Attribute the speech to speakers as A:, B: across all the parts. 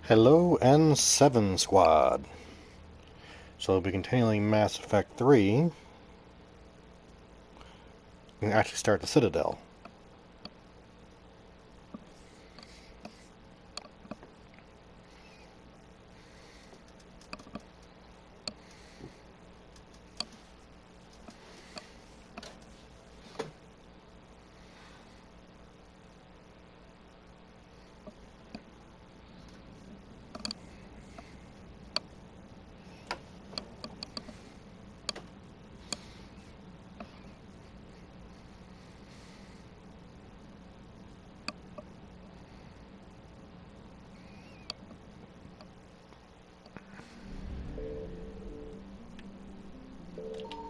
A: Hello N7 Squad. So we'll be continuing Mass Effect 3. We can actually start the Citadel.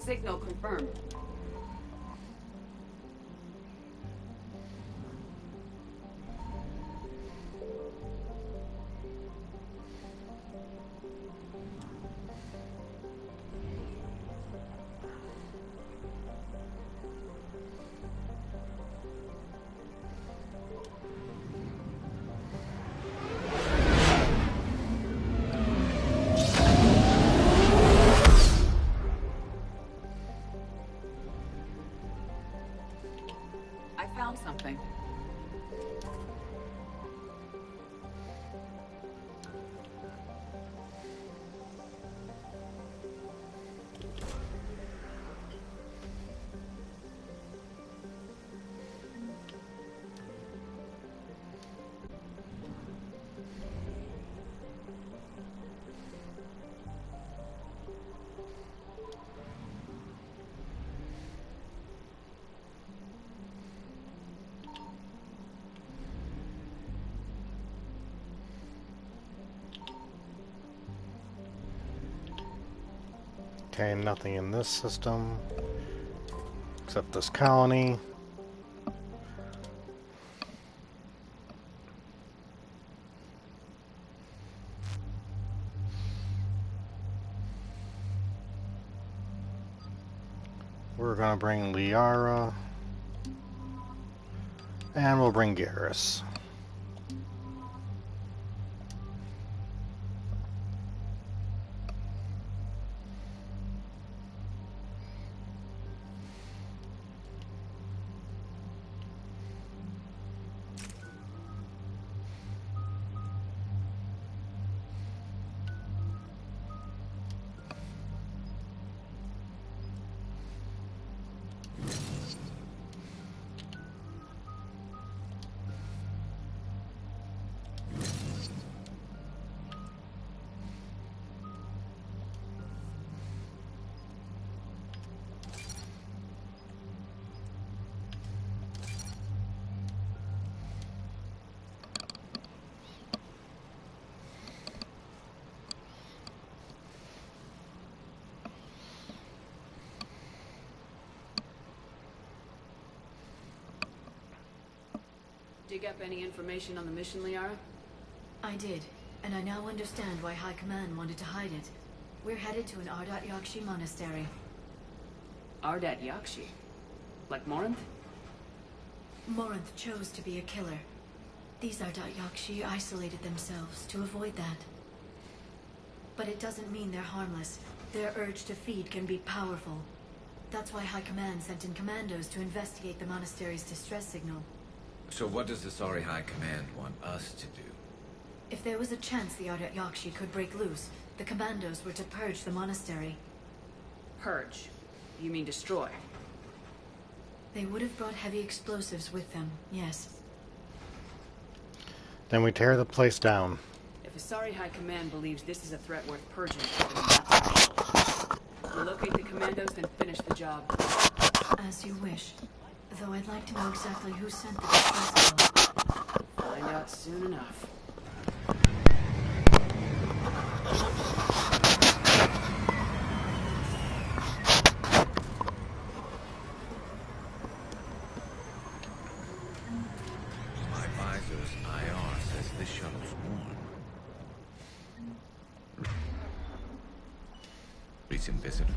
B: Signal confirmed. I found something.
A: Okay, nothing in this system except this colony. We're gonna bring Liara, and we'll bring Garrus.
B: Dig up any information on the mission, Liara?
C: I did, and I now understand why High Command wanted to hide it. We're headed to an Ardat Yakshi monastery.
B: Ardat Yakshi? Like Morinth?
C: Morinth chose to be a killer. These Ardat Yakshi isolated themselves to avoid that. But it doesn't mean they're harmless. Their urge to feed can be powerful. That's why High Command sent in commandos to investigate the monastery's distress signal.
D: So what does the Sorry High Command want us to do?
C: If there was a chance the Ardat Yakshi could break loose, the commandos were to purge the monastery.
B: Purge. You mean destroy?
C: They would have brought heavy explosives with them, yes.
A: Then we tear the place down.
B: If Asari High Command believes this is a threat worth purging, then that's it. We'll locate the commandos, then finish the job.
C: As you wish. Though I'd like to know exactly who sent the distress signal.
B: Find out soon enough.
D: My advisor's IR says this shuttle's worn. Recent visitor.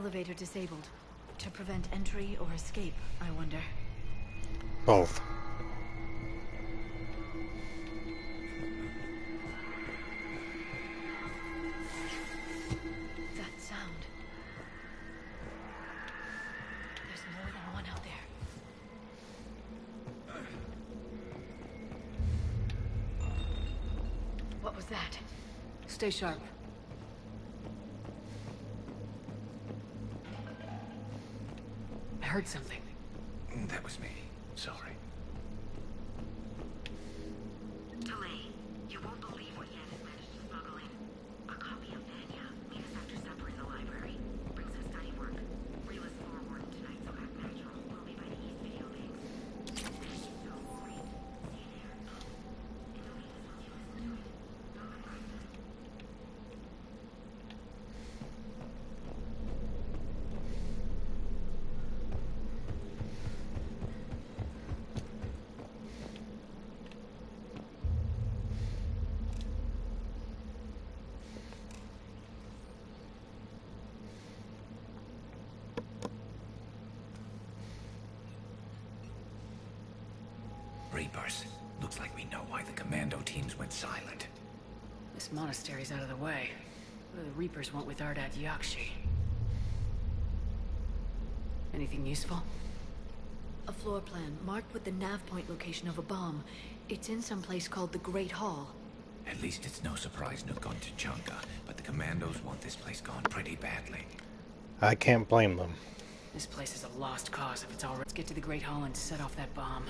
C: elevator disabled. To prevent entry or escape, I wonder.
A: Both.
C: That sound. There's more than one out there. What was that?
B: Stay sharp. I heard something.
D: That was me. Sorry.
E: Delay. You won't believe what Yen has managed to smuggle in. A copy of Vanya, made a sector separate in the library. Brings us study work. Reel is forward tonight, so act natural. We'll be by the East Video Banks. It's so great. See you there. And don't leave this once you listen to it. Don't regret that.
D: Reapers. Looks like we know why the commando teams went silent.
B: This monastery's out of the way. What do the Reapers want with Ardat Yakshi? Anything useful?
C: A floor plan marked with the nav point location of a bomb. It's in some place called the Great Hall.
D: At least it's no surprise Nook gone to Chunka, but the commandos want this place gone pretty badly.
A: I can't blame them.
B: This place is a lost cause if it's all right. Let's get to the Great Hall and set off that bomb.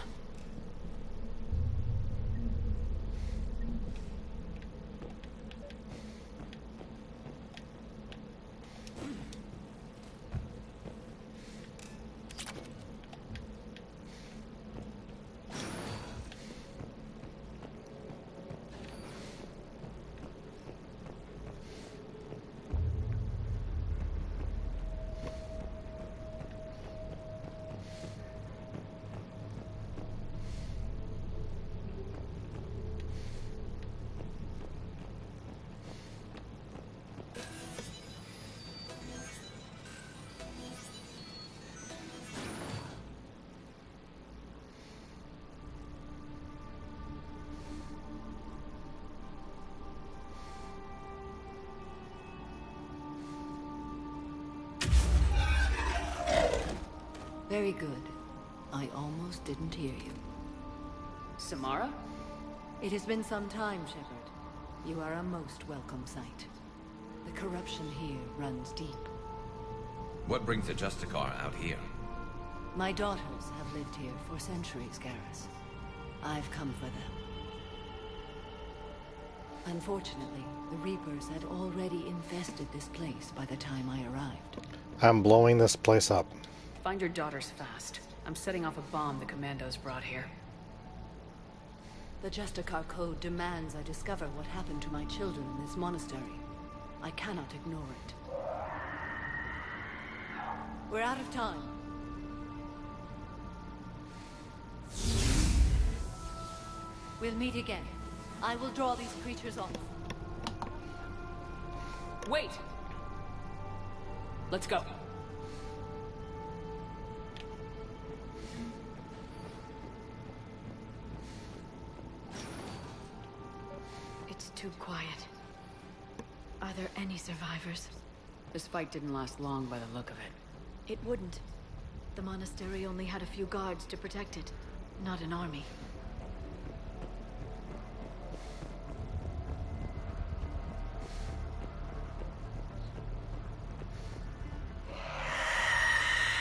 F: Very good. I almost didn't hear you.
B: Samara?
F: It has been some time, Shepard. You are a most welcome sight. The corruption here runs deep.
D: What brings the Justicar out here?
F: My daughters have lived here for centuries, Garrus. I've come for them. Unfortunately, the Reapers had already infested this place by the time I arrived.
A: I'm blowing this place up.
B: Find your daughters fast. I'm setting off a bomb the commandos brought here.
F: The Justicar Code demands I discover what happened to my children in this monastery. I cannot ignore it. We're out of time. We'll meet again. I will draw these creatures off.
B: Wait! Let's go.
C: It's too quiet. Are there any survivors?
B: This fight didn't last long by the look of it.
C: It wouldn't. The monastery only had a few guards to protect it, not an army.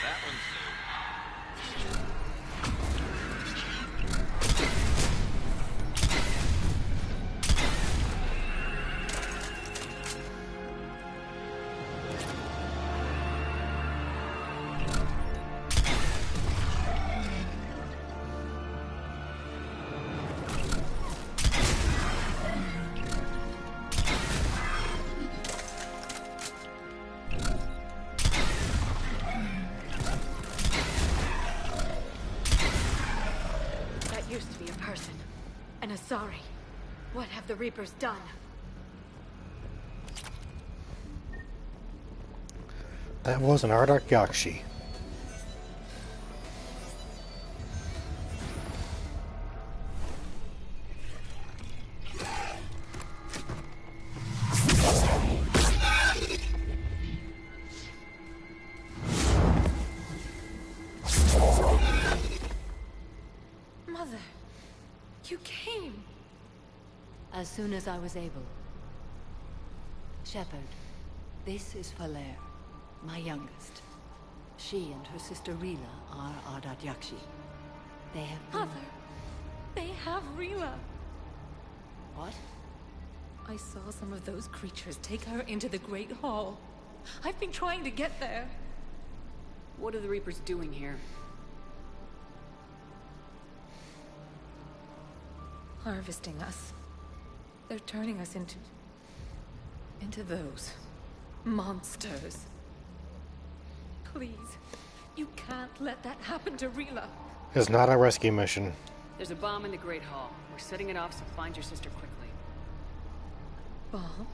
D: That one's new.
C: That used to be a person. An Asari. What have the Reapers done?
A: That was an Ardak Yakshi.
G: Mother, you came.
F: As soon as I was able. Shepard, this is Falair, my youngest. She and her sister Rila are Ardat Yakshi. They have been...
G: Mother, they have Rila.
F: What?
G: I saw some of those creatures take her into the Great Hall. I've been trying to get there.
B: What are the Reapers doing here?
G: Harvesting us. They're turning us into those monsters. Please, you can't let that happen to Rila.
A: It's not a rescue mission.
B: There's a bomb in the Great Hall. We're setting it off, so find your sister quickly.
G: Bomb?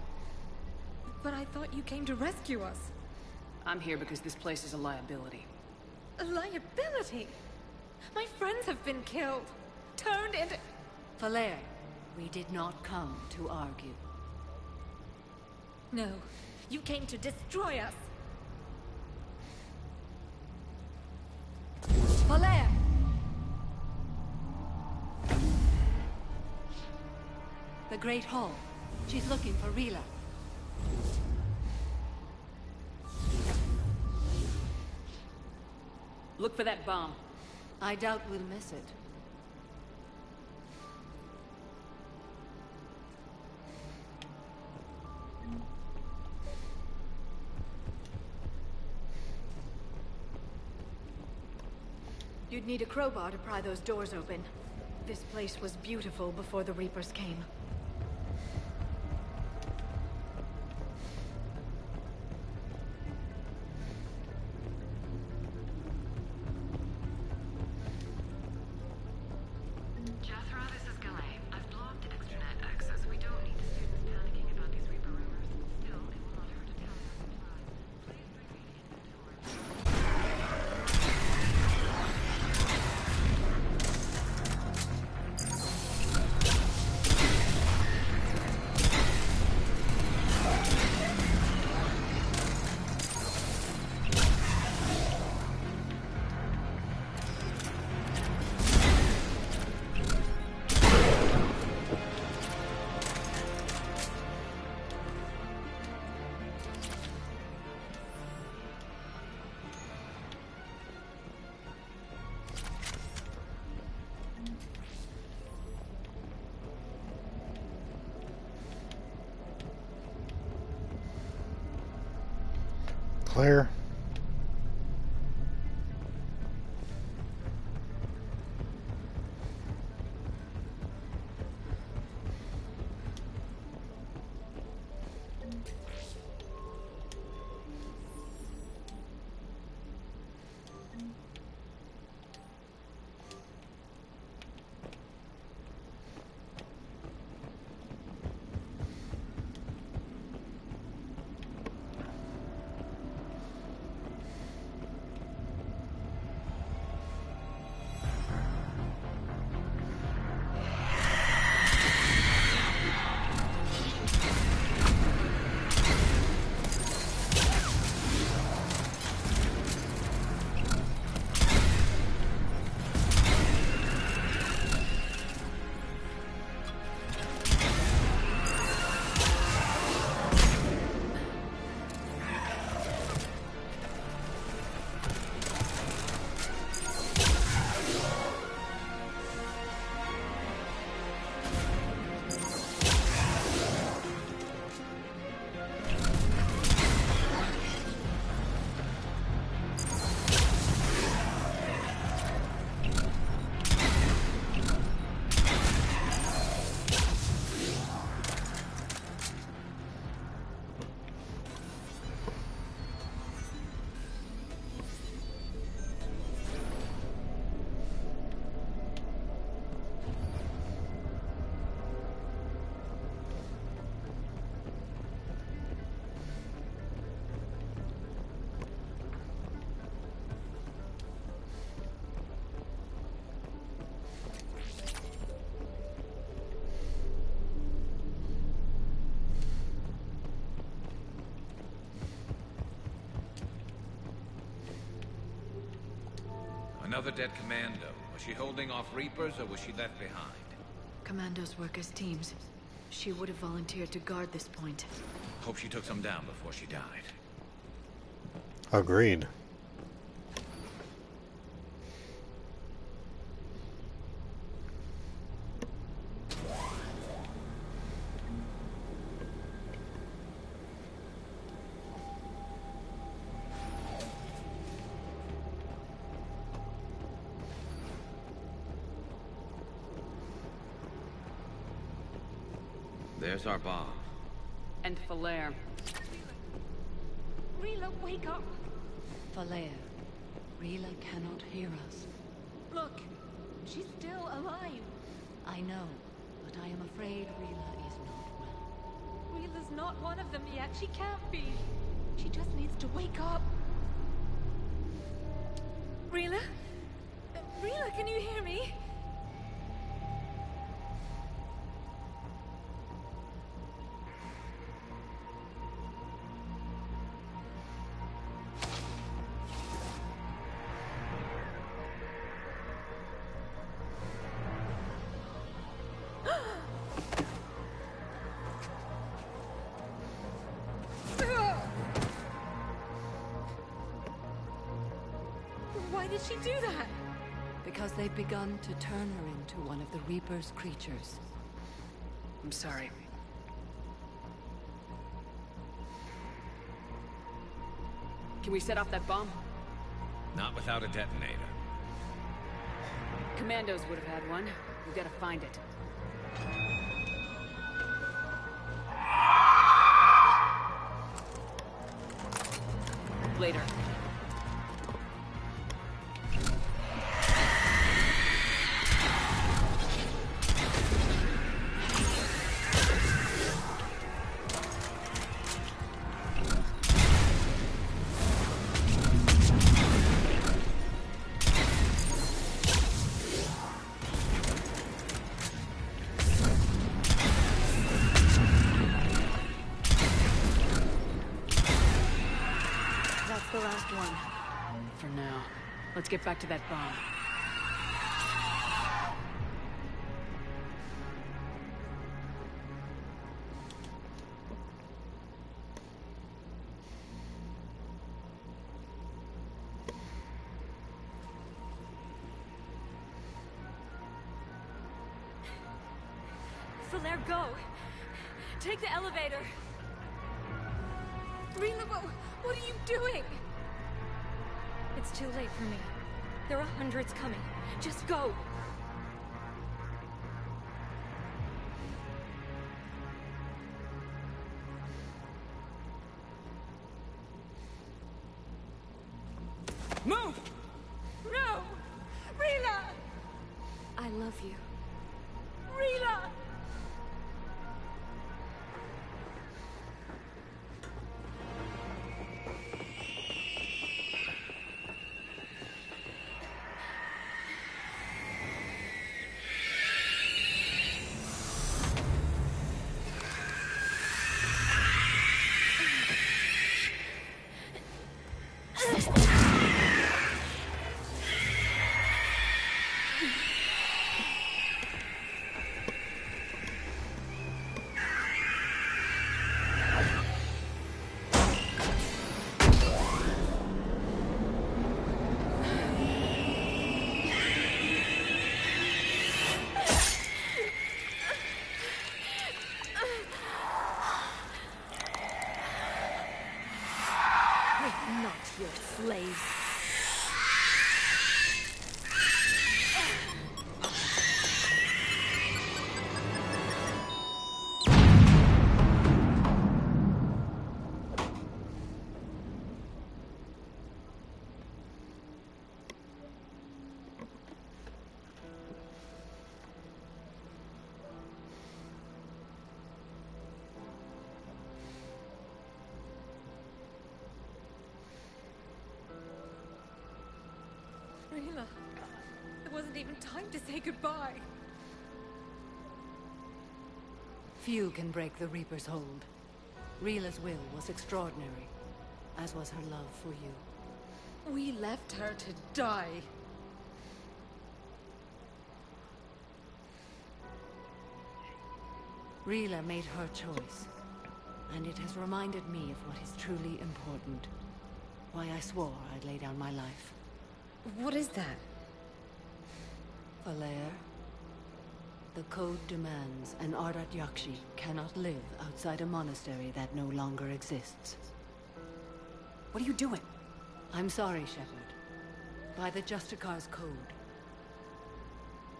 G: But I thought you came to rescue us.
B: I'm here because this place is a liability.
G: A liability? My friends have been killed. Turned into...
F: Falair, we did not come to argue.
G: No, you came to destroy us.
F: Falair! The Great Hall. She's looking for Rila.
B: Look for that bomb.
F: I doubt we'll miss it.
C: You'd need a crowbar to pry those doors open. This place was beautiful before the Reapers came.
E: Jethro, this is Galay. I've blocked extranet access. We don't need the students panicking about these Reaper rumors. Still, it will not hurt to tell your supply. Please remain inventory.
A: Claire?
D: Another dead commando. Was she holding off Reapers, or was she left behind?
C: Commandos work as teams. She would have volunteered to guard this point.
D: Hope she took some down before she died.
A: Agreed.
D: There's our bomb.
B: And Falaire.
G: Rila, wake up!
F: Falaire, Rila cannot hear us.
G: Look, she's still alive.
F: I know, but I am afraid Rila is not well.
G: Rila's not one of them yet. She can't be. She just needs to wake up. Rila? Rila, can you hear me? Why did she do that?
F: Because they've begun to turn her into one of the Reaper's creatures.
B: I'm sorry. Can we set off that bomb?
D: Not without a detonator.
B: Commandos would have had one. We gotta find it. Later.
C: That's the last one.
B: For now. Let's get back to that bomb.
G: Falaire, go! Take the elevator! Rila, what are you doing? It's too late for me. There are hundreds coming. Just go!
B: Move!
G: No! Rila! I love you. Rila! Not your slave. Rila, there wasn't even time to say goodbye.
F: Few can break the Reaper's hold. Rila's will was extraordinary, as was her love for you.
G: We left her to die.
F: Rila made her choice, and it has reminded me of what is truly important. Why I swore I'd lay down my life.
G: What is that?
F: Valair, the code demands an Ardat Yakshi cannot live outside a monastery that no longer exists.
G: What are you doing?
F: I'm sorry, Shepard. By the Justicar's code,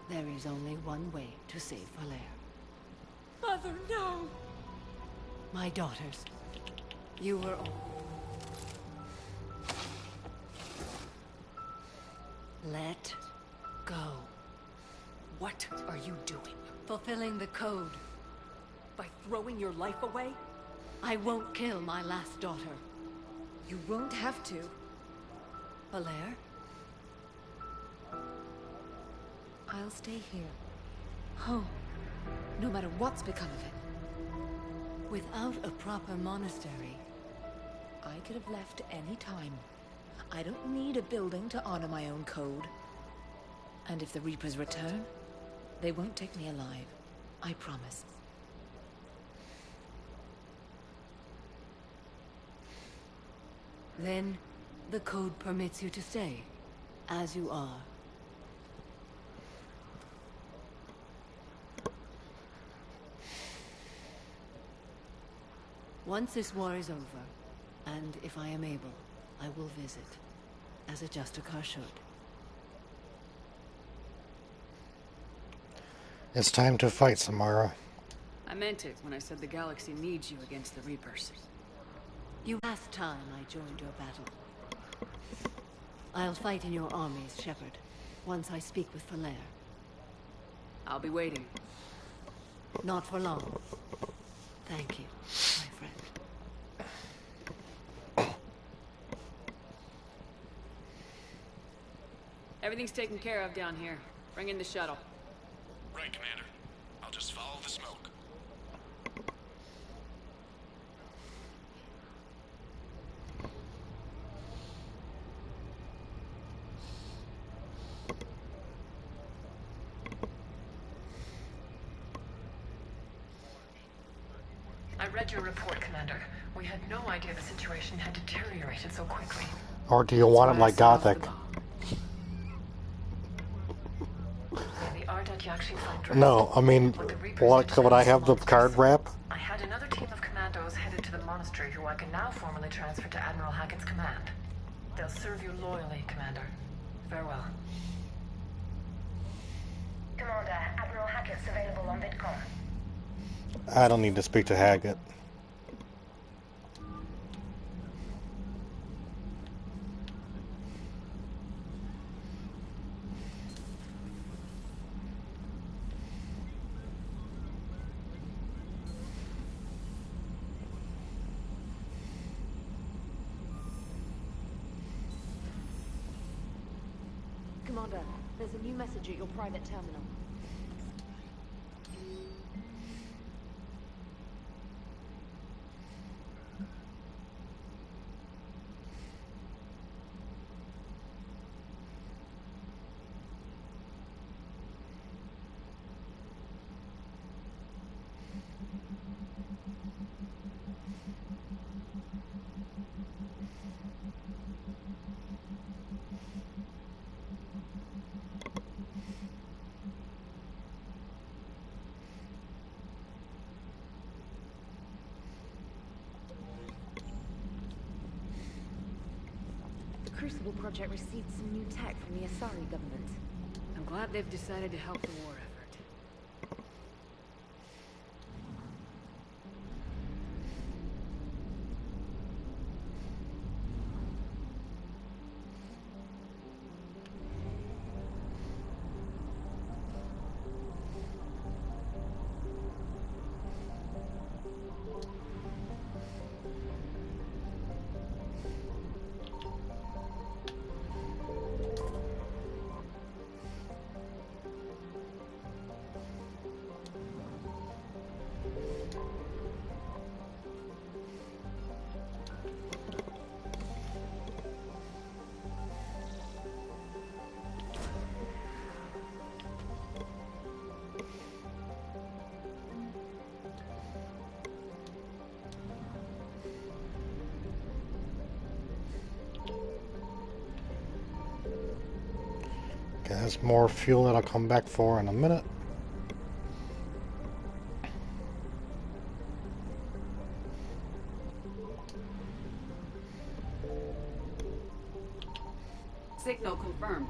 F: there is only one way to save Valair.
G: Mother, no!
F: My daughters, you were all. Let go.
G: What are you doing?
F: Fulfilling the code.
G: By throwing your life away?
F: I won't kill my last daughter.
G: You won't have to.
F: Valair?
G: I'll stay here. Home. No matter what's become of it.
F: Without a proper monastery,
G: I could have left any time. I don't need a building to honor my own code. And if the Reapers return, they won't take me alive. I promise.
F: then the code permits you to stay, as you are. Once this war is over, and if I am able, I will visit, as a Justicar should.
A: It's time to fight, Samara.
B: I meant it when I said the galaxy needs you against the Reapers.
F: Last time I joined your battle. I'll fight in your armies, Shepard, once I speak with Valair.
B: I'll be waiting.
F: Not for long. Thank you, my friend.
B: Everything's taken care of down here. Bring in the shuttle.
H: Right, Commander. I'll just follow the smoke.
I: I read your report, Commander. We had no idea the situation had deteriorated so quickly.
A: Or do you want it like Gothic?
I: May the Ardat Yakshi find rest.
A: No, I mean,
I: What the Reapers
A: what,
I: did
A: would I
I: to
A: have the
I: monsters.
A: card wrap?
I: I had another team of commandos headed to the monastery who I can now formally transfer to Admiral Hackett's command. They'll serve you loyally, Commander. Farewell.
E: Commander, Admiral Hackett's available on VidCom.
A: I don't need to speak to Hackett.
J: Commander, there's a new message at your private terminal. The Crucible Project received some new tech from the Asari government.
B: I'm glad they've decided to help the war effort.
A: Okay, that's more fuel that I'll come back for in a minute.
B: Signal confirmed.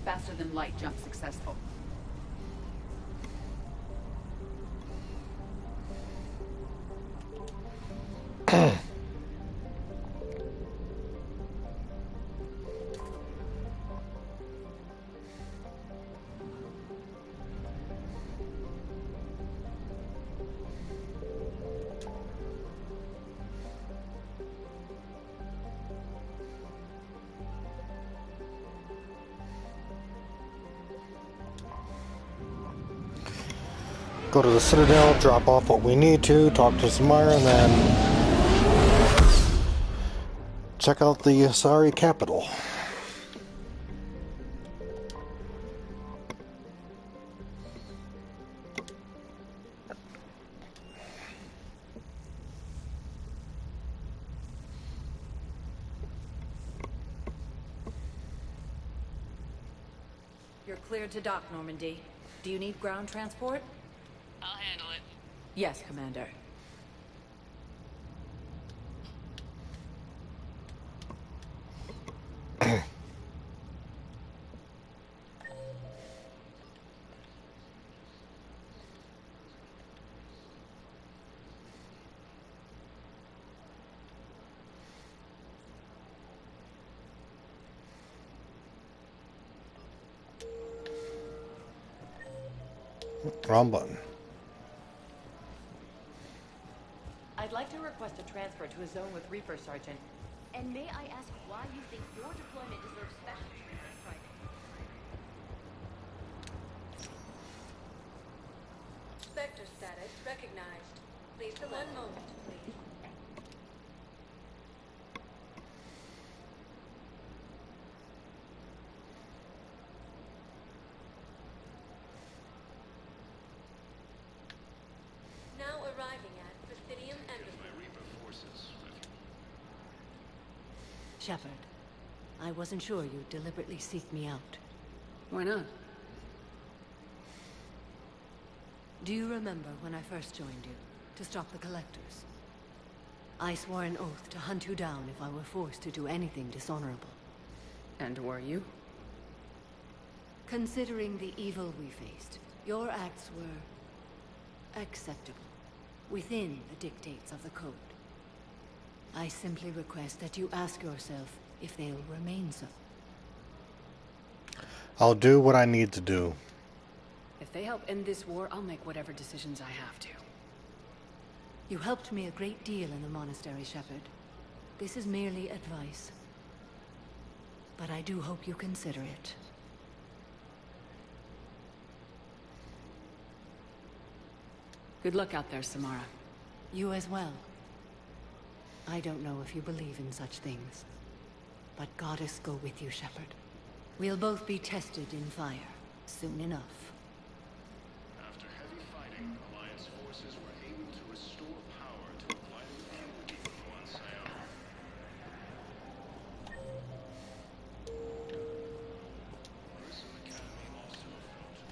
B: Faster than light jump successful.
A: Go to the Citadel, drop off what we need to, talk to Samara, and then check out the Asari capital.
G: You're cleared to dock, Normandy. Do you need ground transport?
B: I'll handle it.
G: Yes, Commander.
A: Wrong button.
J: I'd like to request a transfer to a zone with Reaper, Sergeant.
E: And may I ask why you think your deployment deserves special treatment, Private?
C: Spectre status recognized. Please for 1 moment, please. Now arriving at Presidium Embassy.
F: Shepard, I wasn't sure you'd deliberately seek me out.
B: Why not?
F: Do you remember when I first joined you, to stop the Collectors? I swore an oath to hunt you down if I were forced to do anything dishonorable.
B: And were you?
F: Considering the evil we faced, your acts were acceptable, within the dictates of the Code. I simply request that you ask yourself if they'll remain so.
A: I'll do what I need to do.
B: If they help end this war, I'll make whatever decisions I have to.
F: You helped me a great deal in the monastery, Shepard. This is merely advice. But I do hope you consider it.
B: Good luck out there, Samara.
F: You as well. I don't know if you believe in such things, but Goddess go with you, Shepard. We'll both be tested in fire, soon enough.
H: After heavy fighting, Alliance forces were able to restore power to a vital fuel depot on Sayona. Grissom Academy also felt.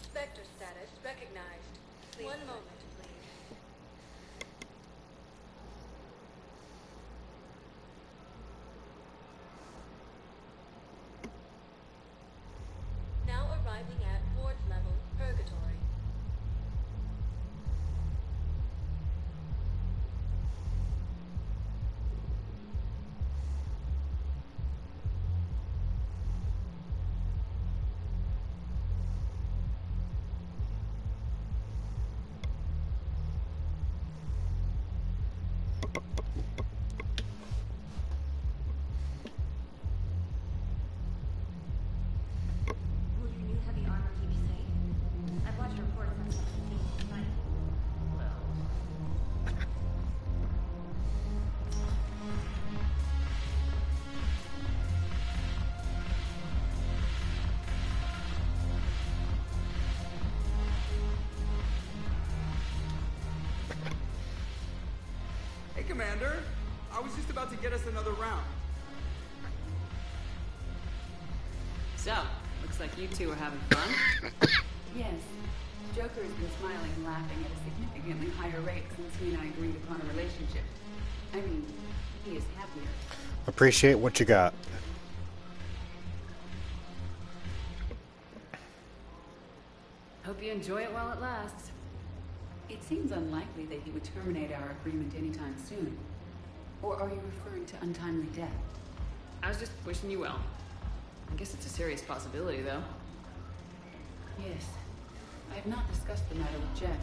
C: Spectre status recognized. 1 moment, please. Now arriving at fourth level, Purgatory.
E: Will your new heavy armor keep you safe? I've watched your
K: Commander. I was just about to get us another round.
B: So, looks like you two are having fun. Yes. Joker has been smiling and laughing at a significantly higher rate since he and I agreed upon a relationship. I mean, he is happier.
A: Appreciate what you got.
B: Hope you enjoy it while it lasts. It seems unlikely that he would terminate our agreement anytime soon. Or are you referring to untimely death? I was just wishing you well. I guess it's a serious possibility, though. Yes. I have not discussed the matter with Jeff,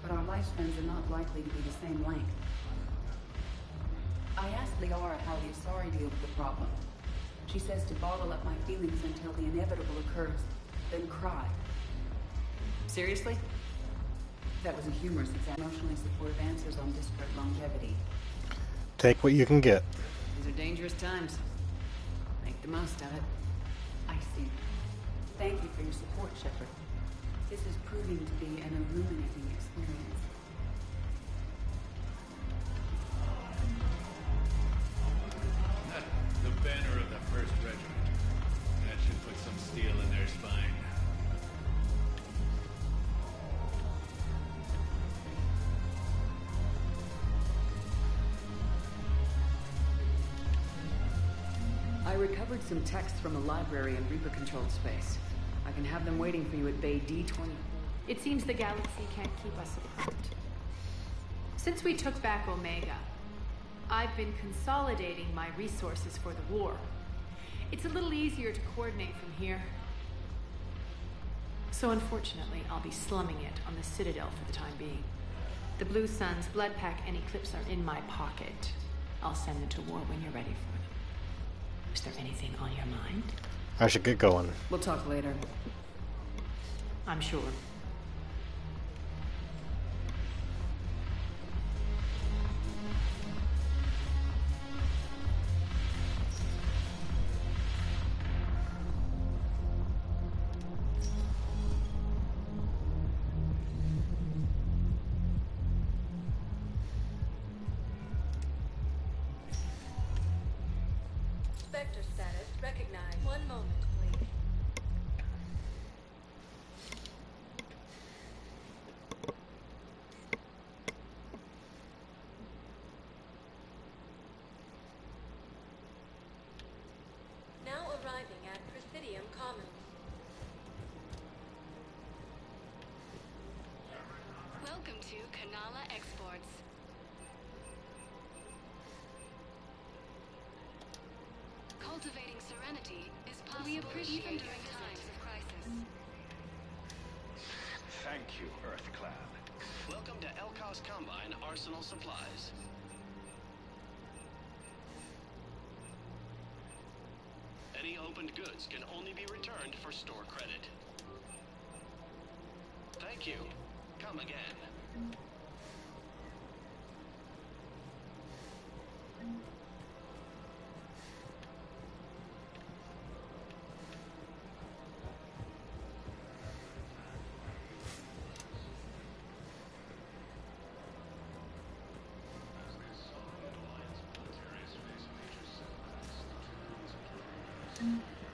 B: but our lifespans are not likely to be the same length. I asked Liara how the Asari deal with the problem. She says to bottle up my feelings until the inevitable occurs, then cry. Seriously? That was a humor since emotionally supportive answers on disparate longevity.
A: Take what you can get.
B: These are dangerous times. Make the most of it. I see. Thank you for your support, Shepard. This is proving to be an illuminating experience.
D: The banner of the 1st Regiment. That should put some steel in their spine.
B: I recovered some texts from the library in Reaper-controlled space. I can have them waiting for you at Bay D-20.
L: It seems the galaxy can't keep us apart. Since we took back Omega, I've been consolidating my resources for the war. It's a little easier to coordinate from here. So unfortunately, I'll be slumming it on the Citadel for the time being. The Blue Suns, Blood Pack, and Eclipse are in my pocket. I'll send them to war when you're ready for them. Is there anything on your mind?
A: I should get going.
B: We'll talk later.
L: I'm sure.
C: Spectre status recognized. One moment, please. Now arriving at Presidium Commons.
M: Welcome to Kanala Exports. Cultivating serenity is possible even during times of crisis.
H: Thank you, Earthclad.
N: Welcome to Elkos Combine Arsenal Supplies. Any opened goods can only be returned for store credit. Thank you. Come again.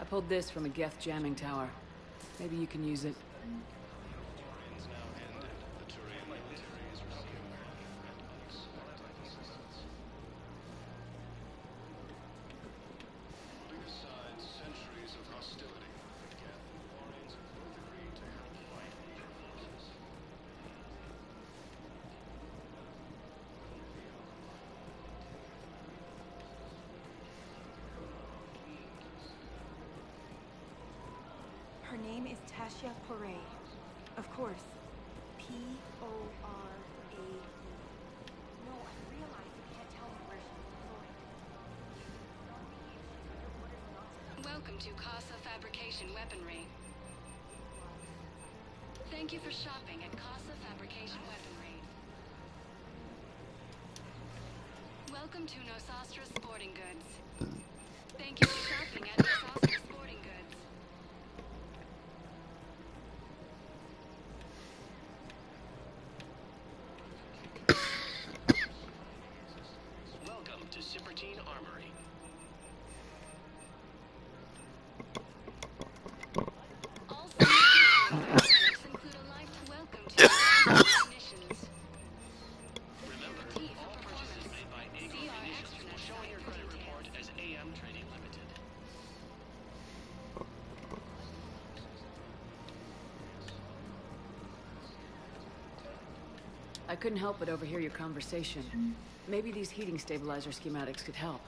B: I pulled this from a Geth jamming tower. Maybe you can use it.
H: Putting aside centuries of hostility, the Geth and Quarians have both agreed to help fight Reaper forces.
O: Her name is Tasha Poray. Of course. P-O-R-A-E. No, I realize you can't tell me where she's employed.
M: Welcome to Casa Fabrication Weaponry. Thank you for shopping at Casa Fabrication Weaponry. Welcome to Nosastra Sporting Goods. Thank you for shopping at Nosastra Sporting Goods.
B: I couldn't help but overhear your conversation. Maybe these heating stabilizer schematics could help.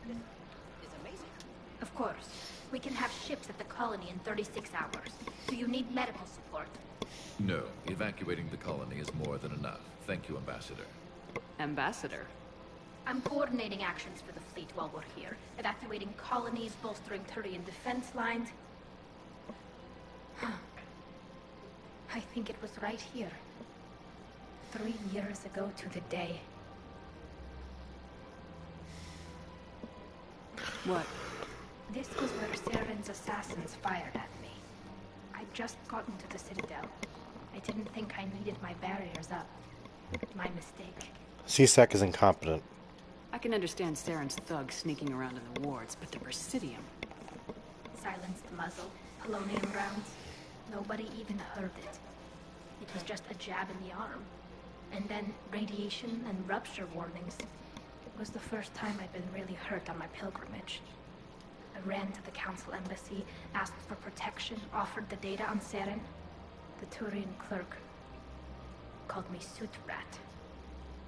O: It's amazing.
P: Of course. We can have ships at the colony in 36 hours. Do you need medical support?
D: No, evacuating the colony is more than enough. Thank you, Ambassador.
B: Ambassador?
P: I'm coordinating actions for the fleet while we're here. Evacuating colonies, bolstering Turian defense lines. I think it was right here. 3 years ago to the day.
B: What?
P: This was where Saren's assassins fired at me. I'd just gotten to the Citadel. I didn't think I needed my barriers up. My mistake.
A: C-Sec is incompetent.
B: I can understand Saren's thugs sneaking around in the wards, but the Presidium...
P: Silenced muzzle, polonium rounds. Nobody even heard it. It was just a jab in the arm. And then radiation and rupture warnings. It was the first time I'd been really hurt on my pilgrimage. I ran to the Council embassy, asked for protection, offered the data on Saren. The Turian clerk called me Soot Rat.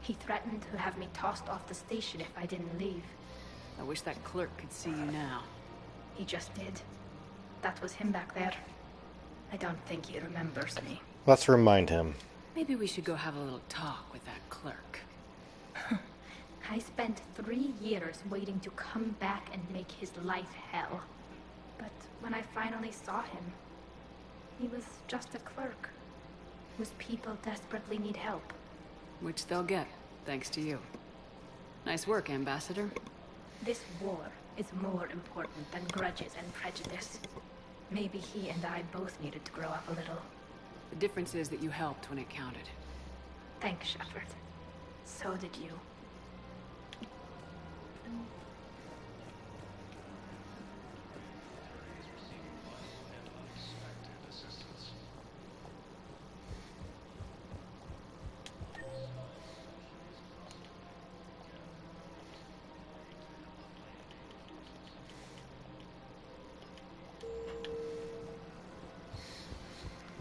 P: He threatened to have me tossed off the station if I didn't leave.
B: I wish that clerk could see you now.
P: He just did. That was him back there. I don't think he remembers me.
A: Let's remind him.
B: Maybe we should go have a little talk with that clerk.
P: I spent 3 years waiting to come back and make his life hell. But when I finally saw him, he was just a clerk whose people desperately need help.
B: Which they'll get, thanks to you. Nice work, Ambassador.
P: This war is more important than grudges and prejudice. Maybe he and I both needed to grow up a little.
B: The difference is that you helped when it counted.
P: Thanks, Shepard. So did you.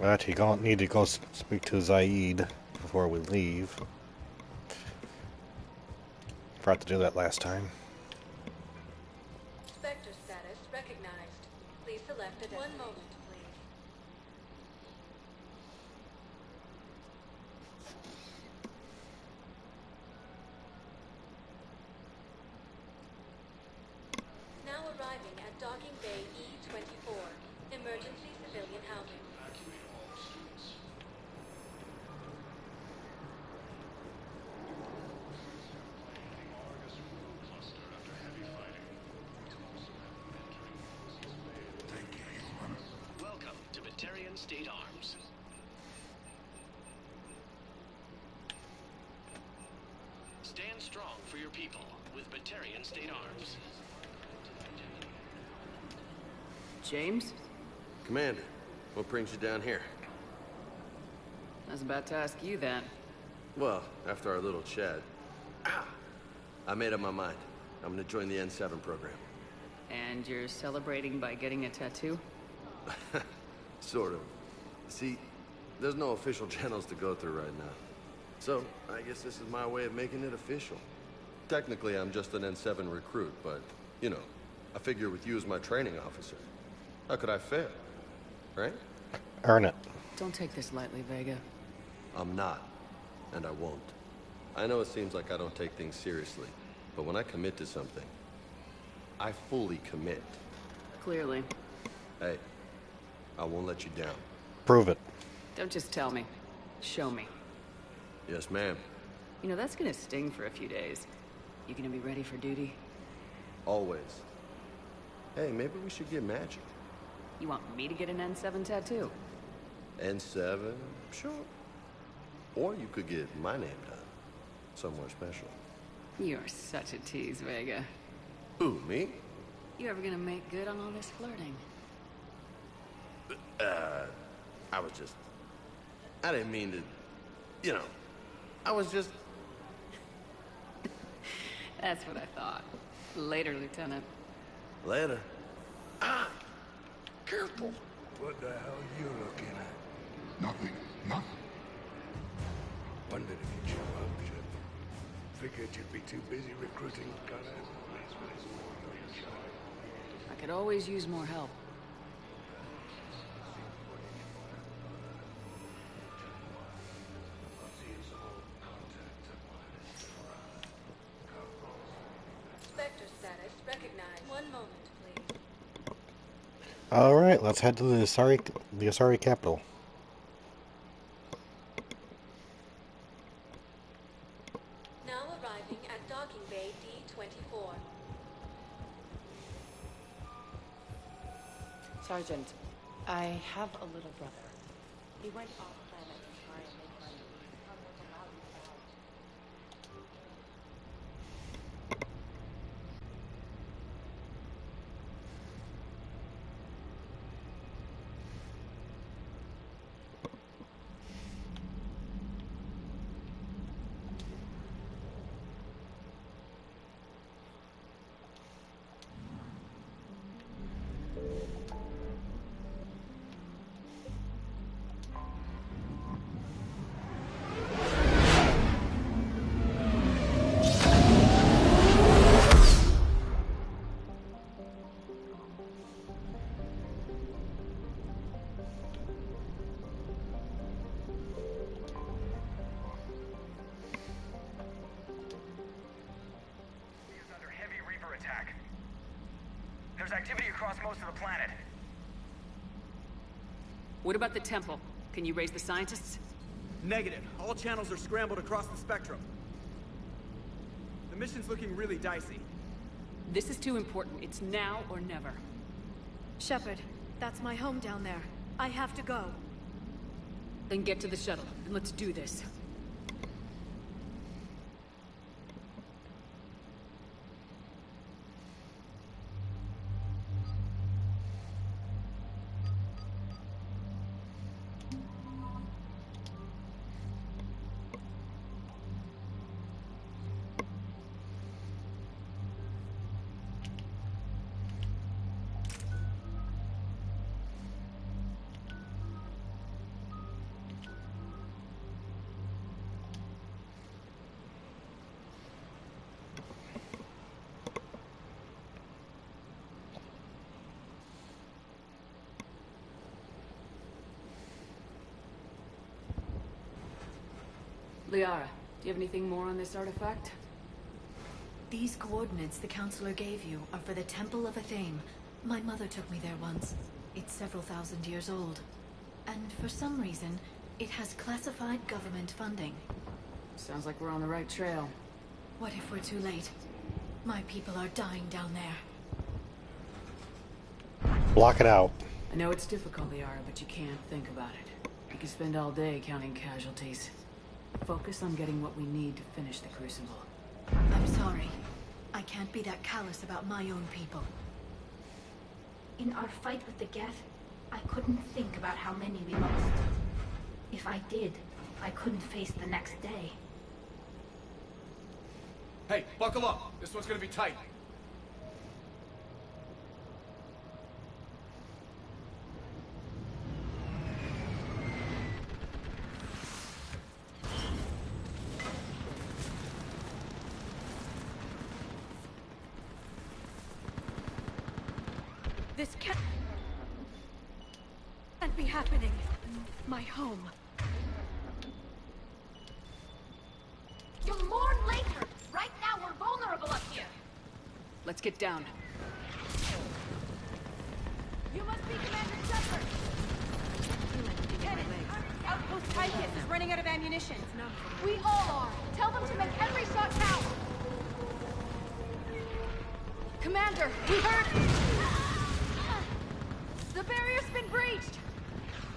A: But he don't need to go speak to Zaid before we leave. Forgot to do that last time.
Q: Spectre status recognized. Please select a 1 moment, please. Now arriving at Docking Bay E-24, emergency civilian housing.
H: Evacuate all students. Landing Argus Road cluster after heavy fighting. Reports also have them entering Forces Bay.
N: Welcome to Batarian State Arms. Stand strong for your people with Batarian State Arms.
B: James?
R: Commander, what brings you down here?
B: I was about to ask you that.
R: Well, after our little chat, I made up my mind. I'm gonna join the N7 program.
B: And you're celebrating by getting a tattoo?
R: Sort of. See, there's no official channels to go through right now. So, I guess this is my way of making it official. Technically, I'm just an N7 recruit, but, you know, I figure with you as my training officer, how could I fail? Right?
A: Earn it.
B: Don't take this lightly, Vega.
R: I'm not, and I won't. I know it seems like I don't take things seriously, but when I commit to something, I fully commit.
B: Clearly.
R: Hey, I won't let you down.
A: Prove it.
B: Don't just tell me. Show me.
R: Yes, ma'am.
B: You know, that's gonna sting for a few days. You gonna be ready for duty?
R: Always. Hey, maybe we should get matching.
B: You want me to get an N7 tattoo?
R: N7? Sure. Or you could get my name done. Somewhere special.
B: You're such a tease, Vega.
R: Who, me?
B: You ever gonna make good on all this flirting?
R: I was just... I didn't mean to... You know, I was just...
B: That's what I thought. Later, Lieutenant.
R: Later.
S: Careful. What the hell are you looking at?
T: Nothing. Nothing.
H: Wondered if you'd show up, Shep. Figured you'd be too busy recruiting gunners.
B: I could always use more help.
Q: Spectre status recognized. One moment, please.
A: All right, let's head to the Asari capital.
Q: Now arriving at docking bay D-24.
J: Sergeant, I have a little brother. He went off planet to try and make money. Congress allowed him out.
S: There's activity across most of the planet.
B: What about the temple? Can you raise the scientists?
K: Negative. All channels are scrambled across the spectrum. The mission's looking really dicey.
B: This is too important. It's now or never.
C: Shepard, that's my home down there. I have to go.
B: Then get to the shuttle, and let's do this. Liara, do you have anything more on this artifact?
C: These coordinates the counselor gave you are for the Temple of Athame. My mother took me there once. It's several thousand years old. And for some reason, it has classified government funding.
B: Sounds like we're on the right trail.
C: What if we're too late? My people are dying down there.
A: Block it out.
B: I know it's difficult, Liara, but you can't think about it. You can spend all day counting casualties. Focus on getting what we need to finish the Crucible.
C: I'm sorry. I can't be that callous about my own people.
P: In our fight with the Geth, I couldn't think about how many we lost. If I did, I couldn't face the next day.
K: Hey, buckle up. This one's gonna be tight.
C: This can't be happening. My home.
P: You'll mourn later. Right now we're vulnerable up here.
B: Let's get down.
O: You must be Commander Shepard. Lieutenant, Outpost Tychus is running out of ammunition. We all are. Tell them to make every shot count. Commander, we heard... The barrier's been breached!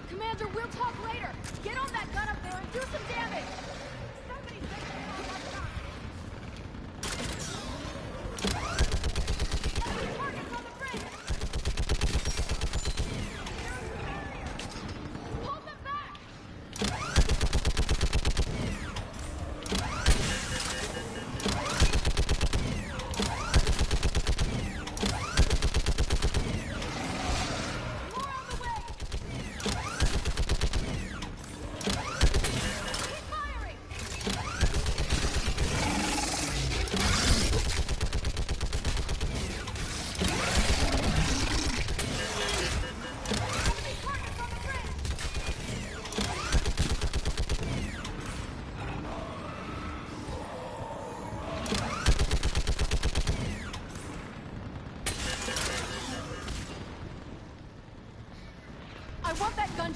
O: Commander, we'll talk later! Get on that gun up there and do some damage! Somebody take it on that gun! Enemy targets on the bridge! Hold them back!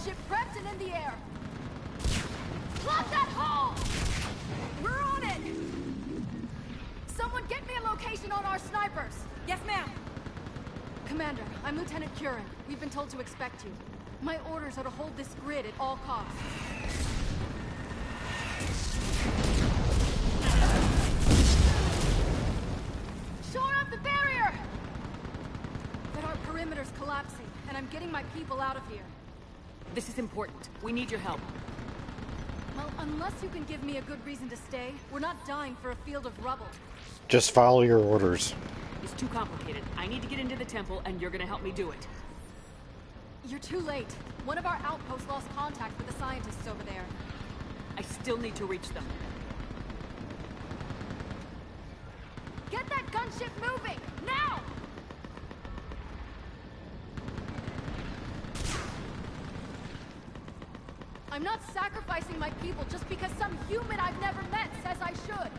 O: gunship prepped and in the air. Plug that hole! We're on it! Someone get me a location on our snipers! Yes, ma'am! Commander, I'm Lieutenant Curran. We've been told to expect you. My orders are to hold this grid at all costs. Shore up the barrier! But our perimeter's collapsing, and I'm getting my people out of here.
B: This is important. We need your help.
O: Well, unless you can give me a good reason to stay, we're not dying for a field of rubble.
A: Just follow your orders.
B: It's too complicated. I need to get into the temple, and you're gonna help me do it.
O: You're too late. One of our outposts lost contact with the scientists over there.
B: I still need to reach them.
O: Get that gunship moving! Now! I'm not sacrificing my people just because some human I've never met says I should.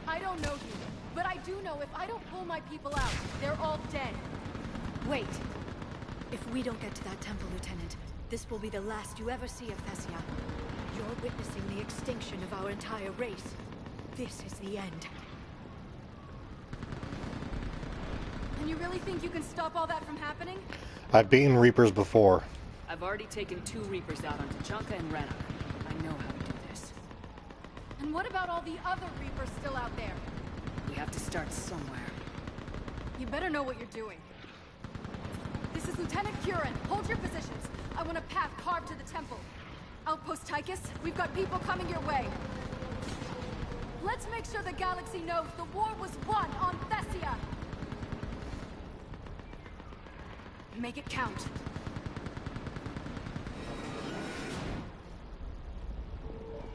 O: I don't know you, but I do know if I don't pull my people out, they're all dead.
C: Wait. If we don't get to that temple, Lieutenant, this will be the last you ever see of Thessia. You're witnessing the extinction of our entire race. This is the end.
O: And you really think you can stop all that from happening?
A: I've beaten Reapers before.
B: I've already taken 2 Reapers out on Tachanka and Rena. I know how to do this.
O: And what about all the other Reapers still out there?
B: We have to start somewhere.
O: You better know what you're doing. This is Lieutenant Curran. Hold your positions. I want a path carved to the temple. Outpost Tychus, we've got people coming your way. Let's make sure the galaxy knows the war was won on Thessia. Make it count.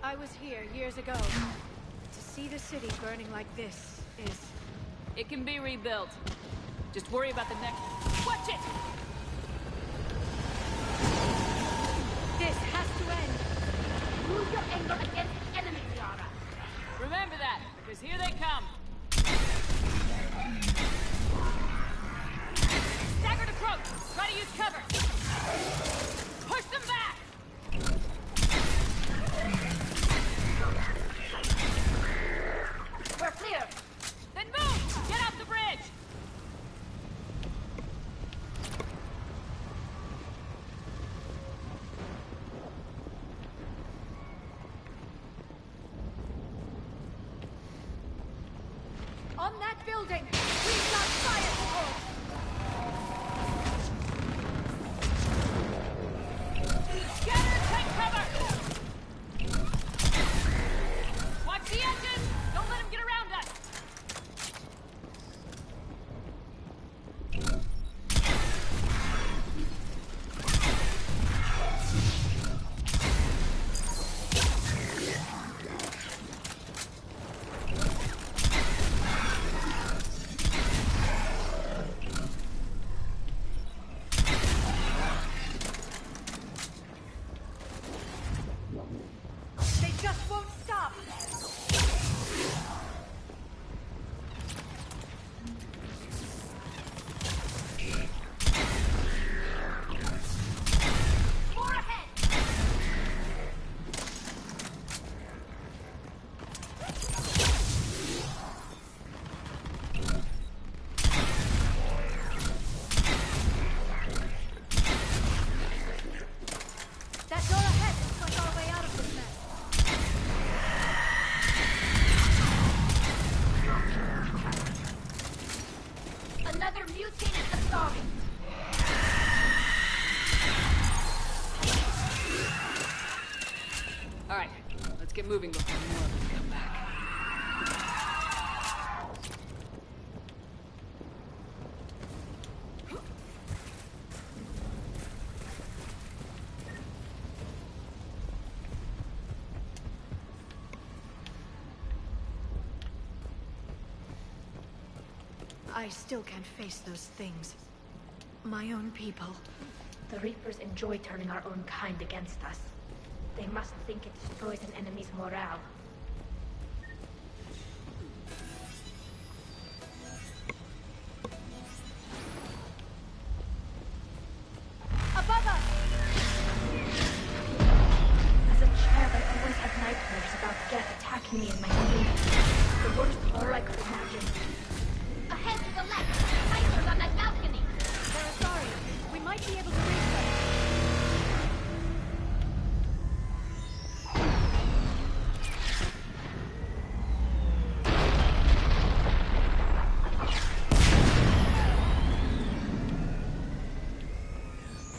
C: I was here years ago. To see the city burning like this is...
B: It can be rebuilt. Just worry about the next... Watch it!
O: This has to end.
P: Use your anger against the enemy, Yara.
B: Remember that, because here they come. Staggered approach! Try to use cover! Push them back!
P: We're clear.
B: Then move! Get off the bridge!
O: On that building, we've got fire support!
B: Scatter, take cover! Watch the engine! Don't let him get around us!
O: They just won't stop!
P: More ahead.
O: That door ahead looks like our way out of this mess.
P: Another mutated Asari.
B: Alright, let's get moving before more of them come back.
C: I still can't face those things. My own people.
P: The Reapers enjoy turning our own kind against us. They must think it destroys an enemy's morale.
O: Above us!
P: nightmares about death attacking me in my sleep. The worst horror I could imagine.
O: Ahead to the left! Snipers on that balcony!
L: Sarah, sorry. We might be able to reach them.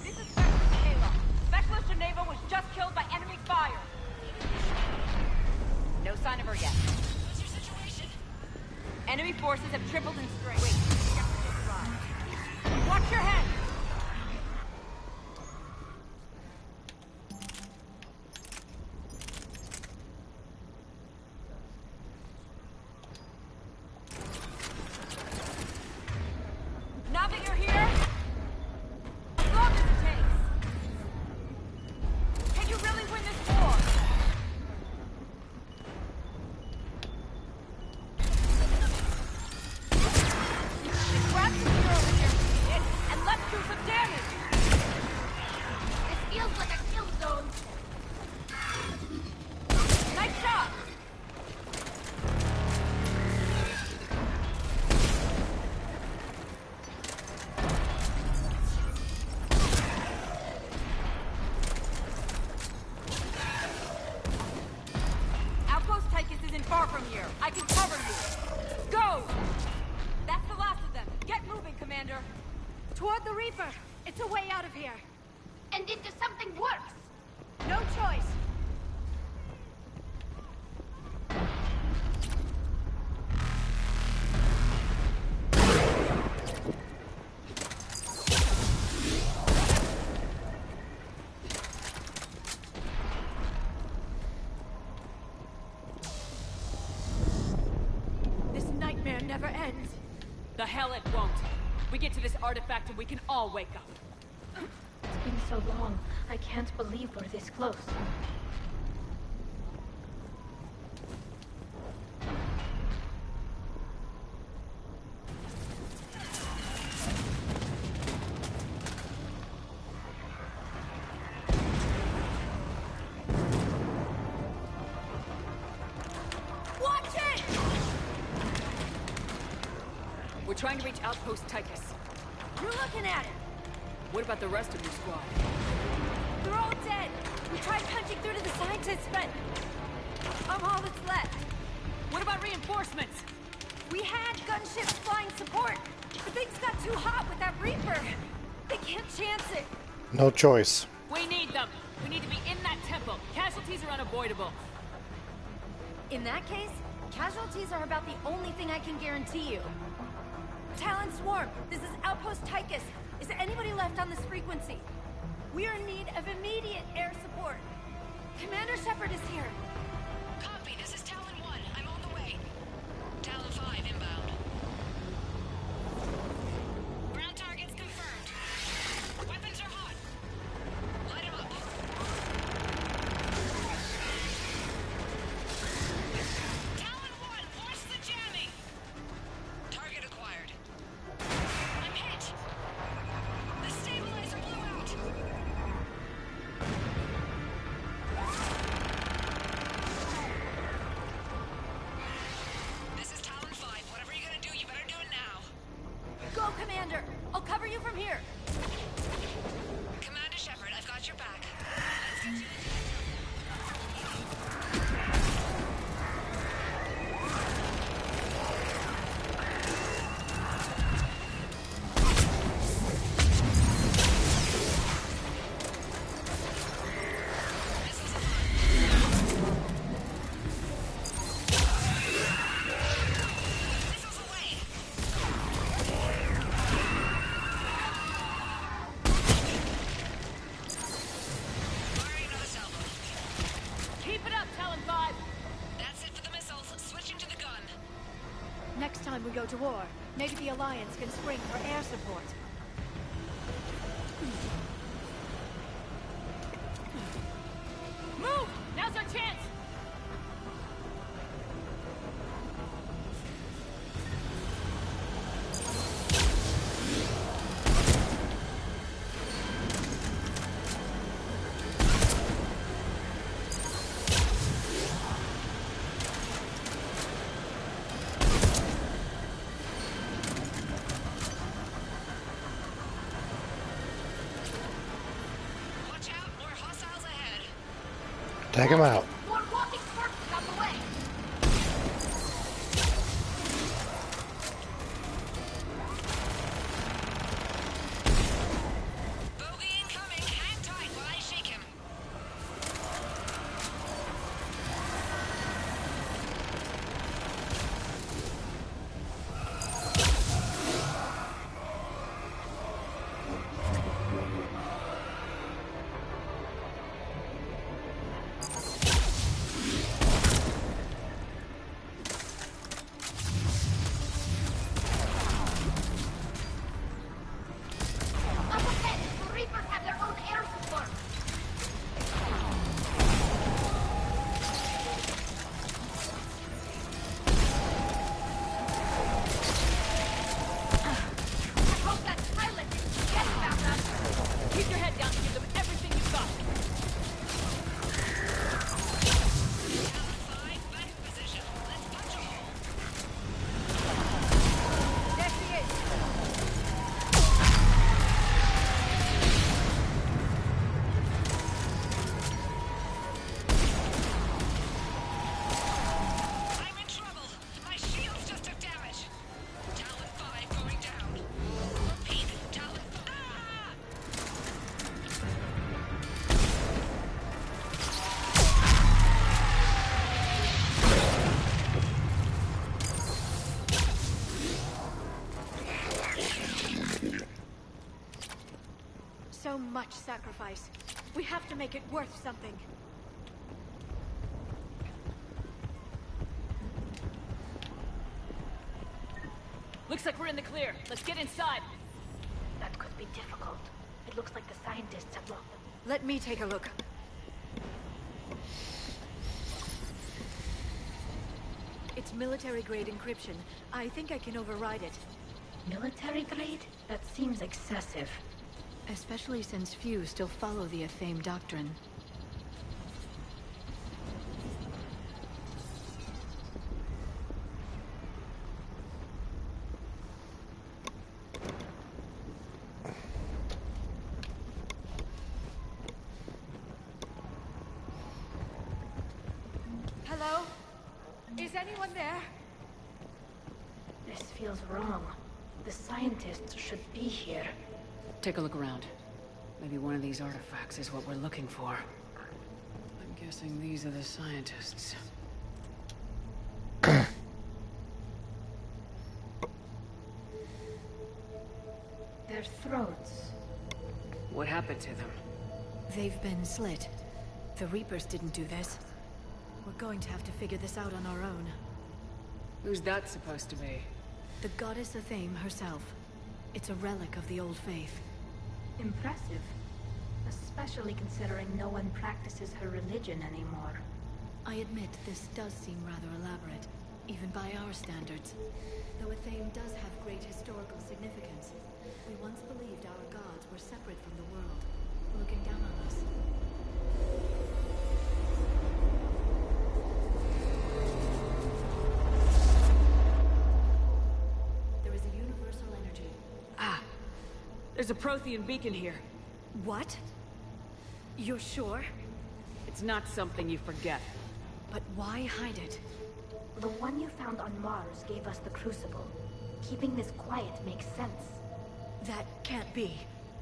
T: This is Specialist Kayla. Specialist Geneva was just killed by enemy fire. No sign of her yet.
O: What's your situation?
T: Enemy forces have tripled in strength. Wait, watch your head! Now that you're here, as long as it takes. Can you really win this war? Grab some gear over here, and let's do some damage!
O: This feels like a kill zone.
T: Nice shot! Outpost Tychus isn't far from here. I can cover you. Go! That's the last of them. Get moving, Commander.
L: Toward the Reaper! It's a way out of here.
O: And into something worse!
L: No choice. This nightmare never ends.
T: The hell it won't. We get to this artifact and we can all wake up.
P: It's been so long. I can't believe we're this close.
T: Watch it! We're trying to reach Outpost Tychus. You're looking at it! What about the rest of your squad? They're all dead! We tried punching through to the scientists, but I'm all that's left. What about reinforcements? We had gunships flying support, but things got too hot with that Reaper. They can't chance it.
A: No choice.
T: We need them. We need to be in that temple. Casualties are unavoidable.
O: In that case, casualties are about the only thing I can guarantee you. Talon Swarm, this is Outpost Tychus. Is there anybody left on this frequency? We are in need of immediate air support. Commander Shepard is here.
M: Copy, this is Talon 1. I'm on the way. Talon 5 inbound. Ground targets confirmed. Weapons are hot. Light 'em up. Talon 1, watch the jamming! Target acquired. I'm hit! The stabilizer blew out! This is Talon 5. Whatever you're gonna do, you better do it now.
O: Go, Commander! I'll cover you from here.
M: Commander Shepard, I've got your back. Let's get you
T: Keep it up, Talon 5!
M: That's it for the missiles. Switching to the gun.
L: Next time we go to war, maybe the Alliance can spring for air support.
T: Move! Now's our chance!
A: Take him out.
O: More walking corpses out the way!
M: Bogey incoming. Hang tight while I shake him.
O: Up ahead, the Reapers have their own air support! I hope that silence is get about us!
T: Keep your head down and give them everything you've got.
O: There she is!
M: I'm in trouble. My shields just took damage. Talon 5 going down. Repeat, Talon 5. Ah!
C: So much sacrifice. We have to make it worth something.
T: Looks like we're in the clear. Let's get inside.
P: That could be difficult. It looks like the scientists have locked them.
C: Let me take a look. It's military-grade encryption. I think I can override it.
P: Military grade? That seems excessive.
C: Especially since few still follow the Athame doctrine.
O: Hello? Is anyone there?
P: This feels wrong. The scientists should be here.
T: Take a look around. Maybe one of these artifacts is what we're looking for. I'm guessing these are the scientists.
P: Their throats.
T: What happened to them?
C: They've been slit. The Reapers didn't do this. We're going to have to figure this out on our own.
T: Who's that supposed to be?
C: The goddess Athame herself. It's a relic of the old faith.
P: Impressive. Especially considering no one practices her religion anymore.
C: I admit this does seem rather elaborate, even by our standards. Though Athame does have great historical significance. We once believed our gods were separate from the world, looking down on us. There is a universal energy.
T: Ah! There's a Prothean beacon here.
C: What? You're sure?
T: It's not something you forget.
C: But why hide it?
P: The one you found on Mars gave us the Crucible. Keeping this quiet makes sense.
C: That can't be.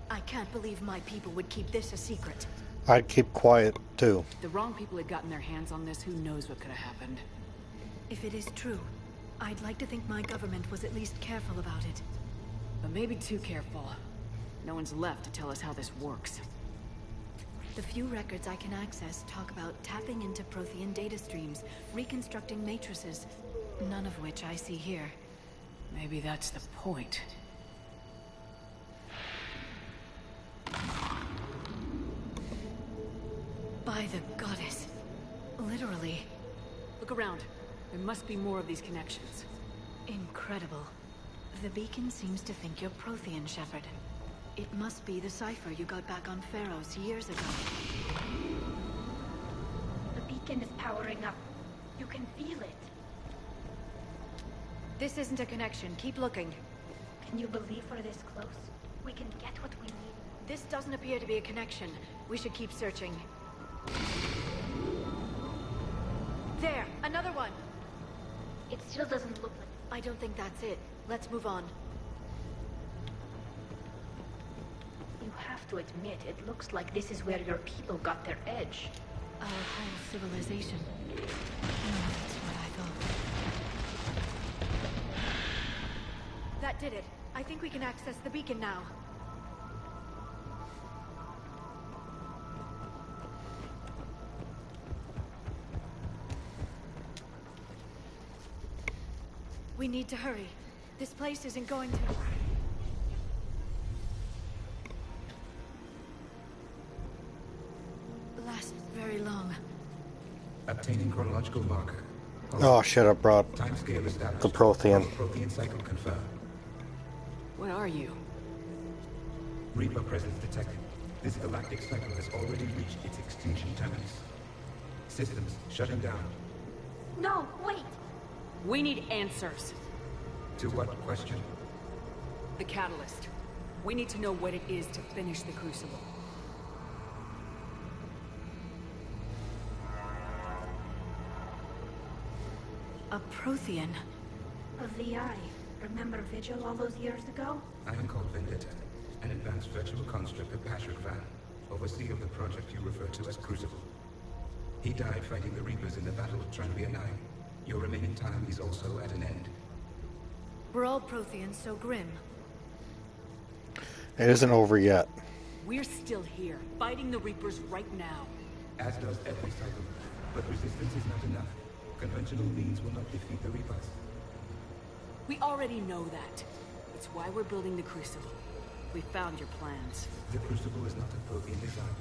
C: I can't believe my people would keep this a secret.
A: I'd keep quiet, too.
T: If the wrong people had gotten their hands on this, who knows what could have happened.
C: If it is true, I'd like to think my government was at least careful about it.
T: But maybe too careful. No one's left to tell us how this works.
C: The few records I can access talk about tapping into Prothean data streams, reconstructing matrices, none of which I see here.
T: Maybe that's the point.
C: By the goddess. Literally.
T: Look around. There must be more of these connections.
C: Incredible. The beacon seems to think you're Prothean, Shepard. It must be the cipher you got back on Pharaohs years ago.
P: The beacon is powering up. You can feel it.
C: This isn't a connection. Keep looking.
P: Can you believe we're this close? We can get what we need.
C: This doesn't appear to be a connection. We should keep searching. There, another one.
P: It still doesn't look like...
C: I don't think that's it. Let's move on.
P: You have to admit, it looks like this is where your people got their edge.
C: Our whole civilization. That's what I thought. That did it. I think we can access the beacon now. We need to hurry. This place isn't going to... last very long.
D: Obtaining chronological marker.
A: Oh shit, I brought
D: Timescale established.
A: the Prothean.
D: Prothean cycle confirmed.
T: What are you?
D: Reaper presence detected. This galactic cycle has already reached its extinction terminus. Systems shutting down.
P: No, wait!
T: We need answers.
D: To what question?
T: The catalyst. We need to know what it is to finish the Crucible.
C: A Prothean.
P: A VI. Remember Vigil all those years ago?
D: I am called Vendetta, an advanced virtual construct of Patrick Van, overseer of the project you refer to as Crucible. He died fighting the Reapers in the Battle of Tranvia 9. Your remaining time is also at an end.
C: We're all Protheans, so grim.
A: It isn't over yet.
T: We're still here, fighting the Reapers right now.
D: As does every cycle. But resistance is not enough. Conventional means will not defeat the Reapers.
T: We already know that. It's why we're building the Crucible. We found your plans.
D: The Crucible is not a Prothean design.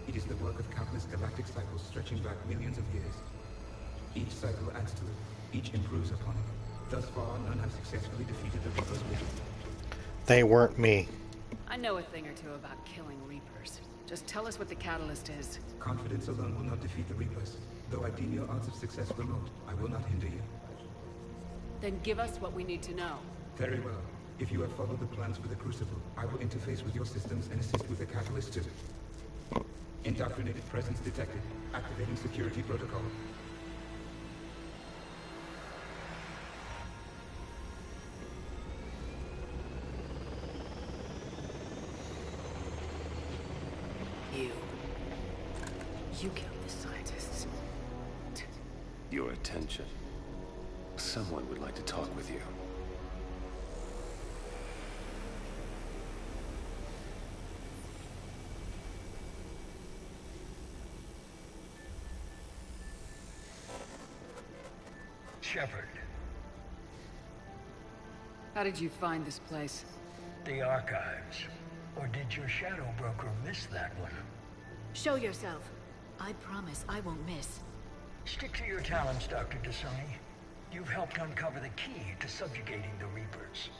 D: It is the work of countless galactic cycles stretching back millions of years. Each cycle adds to it. Each improves upon it. Thus far, none have successfully defeated the Reapers with it.
A: They weren't me.
T: I know a thing or two about killing Reapers. Just tell us what the catalyst is.
D: Confidence alone will not defeat the Reapers. Though I deem your odds of success remote, I will not hinder you.
T: Then give us what we need to know.
D: Very well. If you have followed the plans for the Crucible, I will interface with your systems and assist with the catalyst too. Indoctrinated presence detected. Activating security protocol.
T: You killed the scientists.
N: Your attention. Someone would like to talk with you.
U: Shepard.
T: How did you find this place?
U: The archives. Or did your shadow broker miss that one?
C: Show yourself. I promise I won't miss.
U: Stick to your talents, Dr. Dasani. You've helped uncover the key to subjugating the Reapers.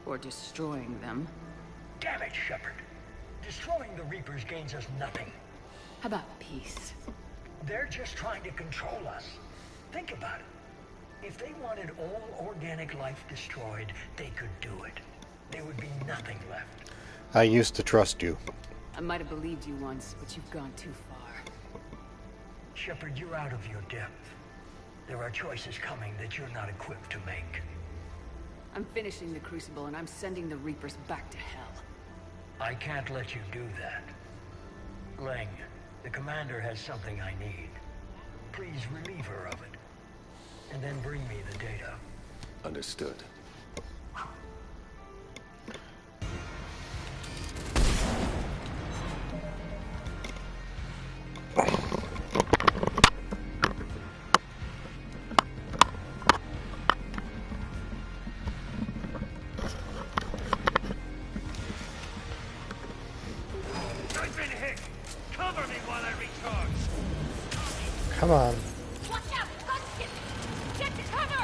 T: Or destroying them.
U: Damn it, Shepard. Destroying the Reapers gains us nothing.
T: How about peace?
U: They're just trying to control us. Think about it. If they wanted all organic life destroyed, they could do it. There would be nothing left.
A: I used to trust you.
T: I might have believed you once, but you've gone too far.
U: Shepard, you're out of your depth. There are choices coming that you're not equipped to make.
T: I'm finishing the Crucible, and I'm sending the Reapers back to hell.
U: I can't let you do that. Leng, the commander has something I need. Please relieve her of it. And then bring me the data.
N: Understood.
S: I've been hit! Cover me while I recharge!
A: Come on.
O: Watch out! Gunship! Get to cover!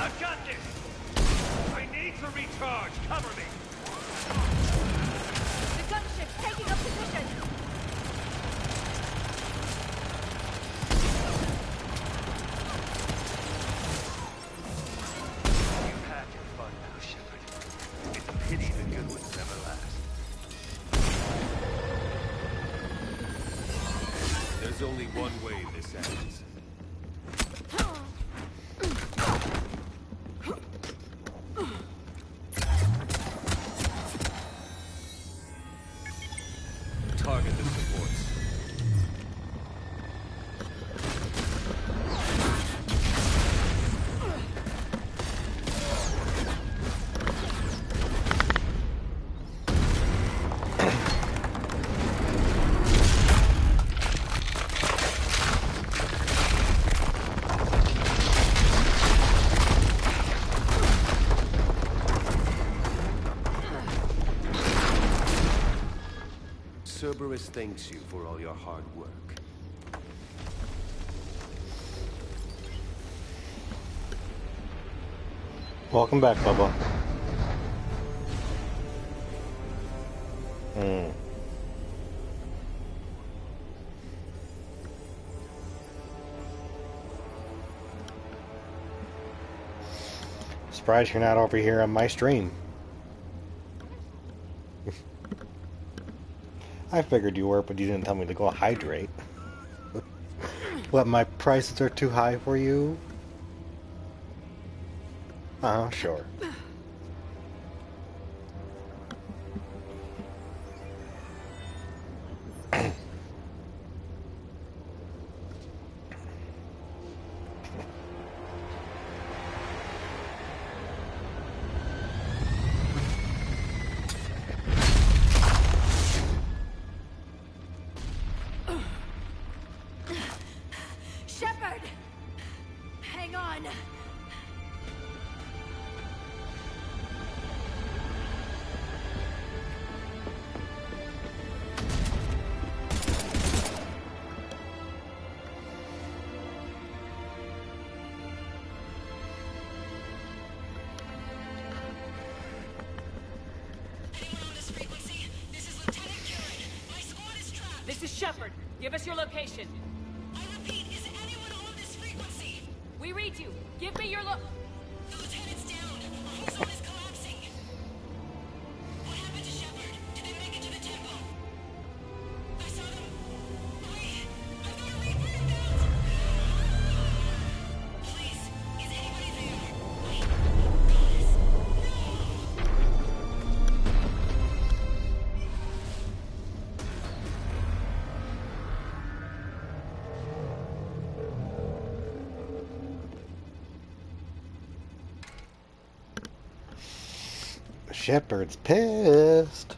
S: I've got this! I need to recharge! Cover me!
O: The gunship's taking up position!
S: You've had your fun now, Shepard. It's a pity the good ones never last.
N: There's only one way this ends. Target the supports. Cerberus thanks you for all your hard work.
A: Welcome back, Bubba. Surprised you're not over here on my stream. I figured you were, but you didn't tell me to go hydrate. What, my prices are too high for you? Sure.
O: Shepard! Hang on!
T: This is Shepard. Give us your location.
M: I repeat, is anyone on this frequency?
T: We read you. Give me your
M: The lieutenant's down. Our home zone is collapsing. What happened to Shepard? Did they make it to the temple? I saw them. Wait, I've got a Reaper inbound. Please, is anybody there? Wait, goddess.
A: Shepard's pissed.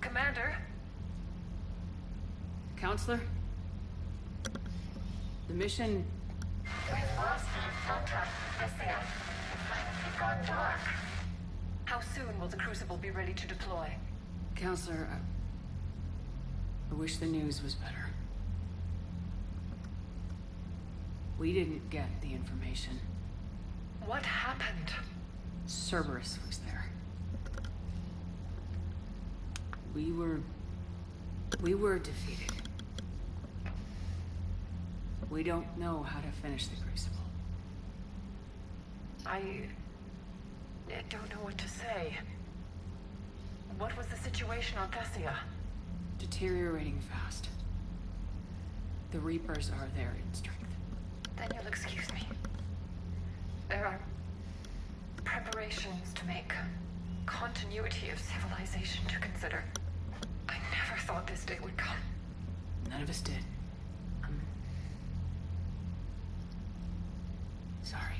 T: Commander? Counselor? The mission...
P: We've lost contact with the It's gone dark.
T: How soon will the Crucible be ready to deploy? Counselor, I wish the news was better. We didn't get the information.
G: What happened?
T: Cerberus was there. We were defeated. We don't know how to finish the Crucible.
G: I don't know what to say. What was the situation on Thessia?
T: Deteriorating fast. The Reapers are there in strength.
G: Then you'll excuse me. There are preparations to make, continuity of civilization to consider. I never thought this day would come.
T: None of us did. I'm sorry.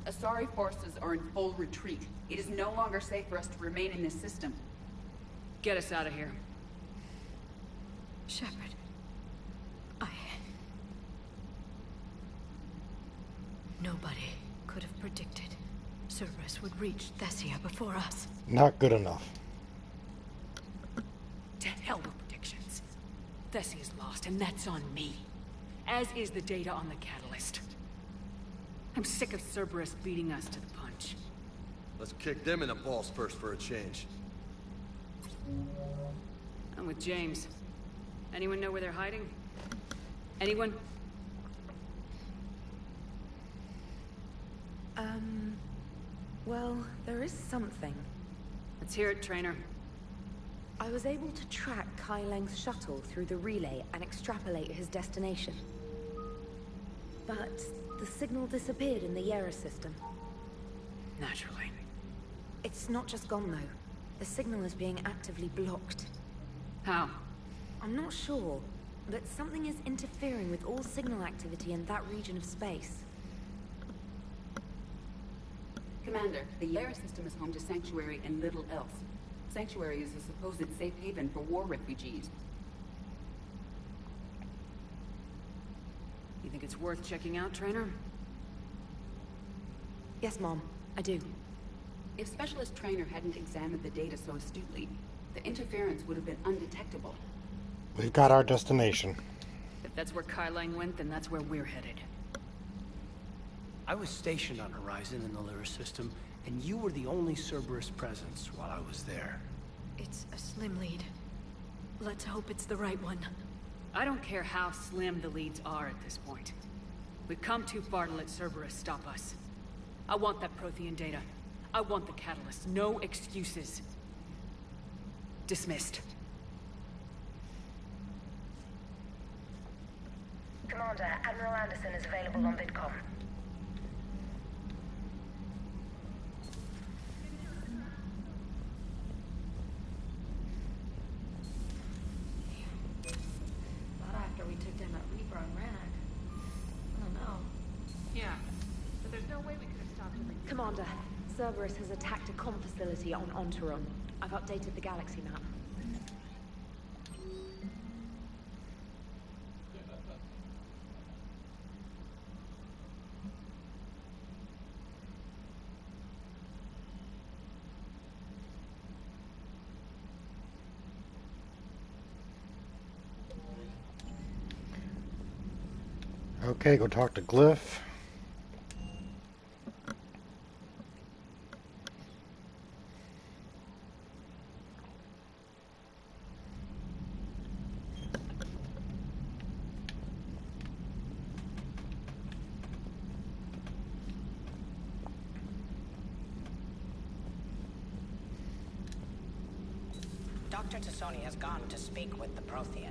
B: Asari forces are in full retreat. It is no longer safe for us to remain in this system.
T: Get us out of here.
C: Shepard. Nobody could have predicted Cerberus would reach Thessia before us.
A: Not good enough.
B: To hell with predictions. Thessia's lost, and that's on me. As is the data on the catalyst. I'm sick of Cerberus beating us to the punch.
R: Let's kick them in the balls first for a change.
B: I'm with James. Anyone know where they're hiding? Anyone?
J: Well, there is something.
B: Let's hear it, Trainer.
J: I was able to track Kai Leng's shuttle through the relay and extrapolate his destination. But the signal disappeared in the Yera system.
B: Naturally.
J: It's not just gone, though. The signal is being actively blocked.
B: How?
J: I'm not sure, but something is interfering with all signal activity in that region of space.
B: Commander, the Yera system is home to Sanctuary and little else. Sanctuary is a supposed safe haven for war refugees. You think it's worth checking out, Trainer?
J: Yes, Mom, I do.
B: If Specialist Trainer hadn't examined the data so astutely, the interference would have been undetectable.
A: We've got our destination.
B: If that's where Kai Lang went, then that's where we're headed.
I: I was stationed on Horizon in the Lyra system, and you were the only Cerberus presence while I was there.
C: It's a slim lead. Let's hope it's the right one.
B: I don't care how slim the leads are at this point. We've come too far to let Cerberus stop us. I want that Prothean data. I want the catalyst. No excuses. Dismissed.
V: Commander, Admiral Anderson is available on VidCom.
C: Not after we took down that Reaper on Renag. I don't know.
L: Yeah, but there's no way we could have stopped him.
J: Commander, Cerberus has attacked a comm facility on Ontaron. I've updated the galaxy map.
A: Okay, go talk to Glyph.
W: Dr. Tassoni has gone to speak with the Prothean.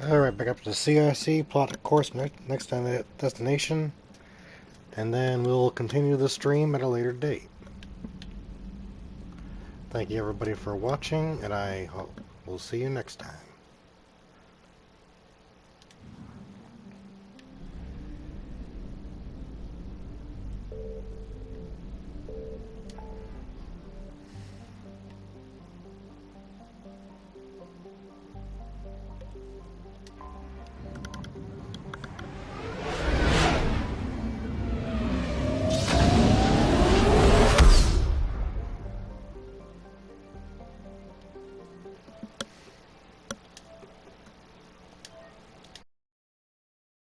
A: Alright, back up to the CIC, plot a course next destination, and then we'll continue the stream at a later date. Thank you everybody for watching, and I hope we'll see you next time.